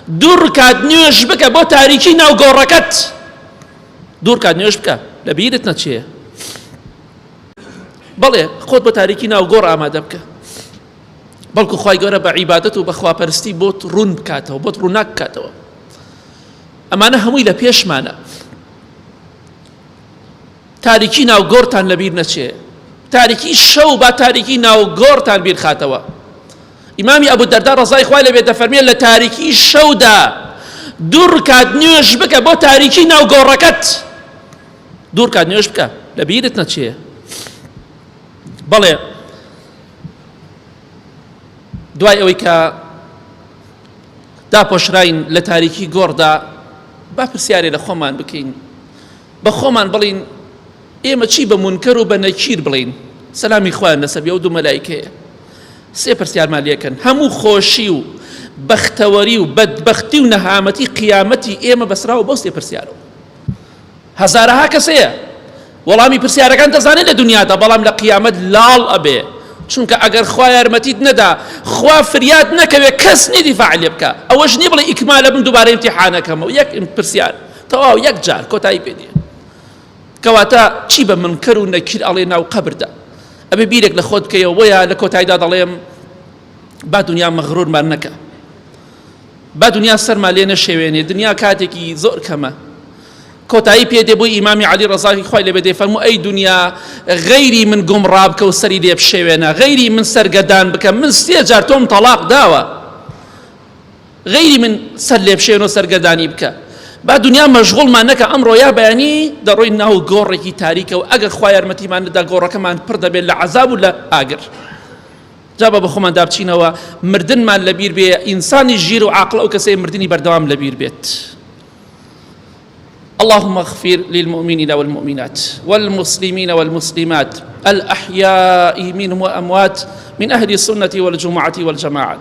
دوور کات نوێژ بکە بۆ تاریکی ناو گۆڕەکەت، دوور کات نوێژ بکە لە بیرت نەچێ. بەڵێ خۆت بە تاریکی ناو گۆڕ ئامادە بکە، بەڵکو خوای گەورە بە عیبادەت و بە خواپەرستی بۆت ڕوون بکاتەوە، بۆت ڕووناک بکاتەوە. ئەمانە هەمووی لە پێشمانە. تاریکی ناو گۆڕتان لەبیر نەچێ، تاریکی شەو با تاریکی ناو گۆڕتان بیر خاتەوە. ئیمامی ئەبوو دەردا ڕەزای خوای لەبێ دەفەرمێت لە تاریکی شەودا دوور کات نوێژ بکە بۆ تاریکی ناو گۆڕەکەت، دوور کات نوێژ بکە لە بیرت نەچێ. بەڵێ دوای ئەوەی کە داپۆشراین لە تاریکی گۆڕدا، با پرسیارێ لە خۆمان بکەین، بە خۆمان بڵین ئێمە چی بە مونکەر و بە نەکیر بڵین؟ سەلامی خوایان لەسەر بێ و دوو مەلایکەیە. سێ پرسیارمان لێکەن، هەموو خۆشی و بەختەوەری و بەدبەختی و نەهامەتی قیامەتی ئێمە بەسراوە بۆ سێ پرسیارەوە. هەزارەها کەسەیە وەڵامی پرسیارەکان دەزانێت لە دنیادا، بەڵام لە قیامەت لاڵ ئەبێ، چونکە ئەگەر خوا یارمەتیت نەدا، خوا فریاد نەکەوێت کەس نیدیفاع لێ بکە، ئەوەش نی بڵێ ئیکمالە بن دووبارە ئیمتیحانەکەمەوە، یەک پرسیار تەواو یەک جار کۆتایی پێدێ. کەواتە چی بە منکەر و نەکیر ئەڵێ ناو قەبردا؟ ئەبێ بیرێک لە خۆت بکەیەوە، وەیە لە کۆتاییدا دەڵێم با دنیا مەغڕورمان نەکە، با دنیا سەرمان لێ نەشێوێنێ، دنیا کاتێکی زۆر کەمە. کۆتایی پێدێ بۆی ئیمامی عەلی ڕەزای خوای لێبێ دەیفەرموو ئەی دنیا غەیری من گومڕا بکە و سەری لێ بشێوێنە، غەیری من سەرگەدان بکە، من سێ جار تۆم تەلاق داوە، غەیری من سەر لێ بشێن و سەرگەدانی بکە. با دنیا مەشغوڵمان نەکە، ئەمڕۆ یا بەیانی دەڕۆی ناو گۆڕێکی تاریکە و ئەگەر خوا یارمەتیمان نەدا گۆڕەکەمان پڕ دەبێت لە عەزاب و لە ئاگر. جابە بە خۆمان دابچینەوە مردنمان لەبیر بێ، ئینسانی ژیر و عاقڵ ئەو کەسەی مردنی بەردەوام لەبیر بێت. اللهم اغفر للمؤمنين والمؤمنات والمسلمين والمسلمات الأحياء منهم وأموات من أهل السنة والجمعة والجماعة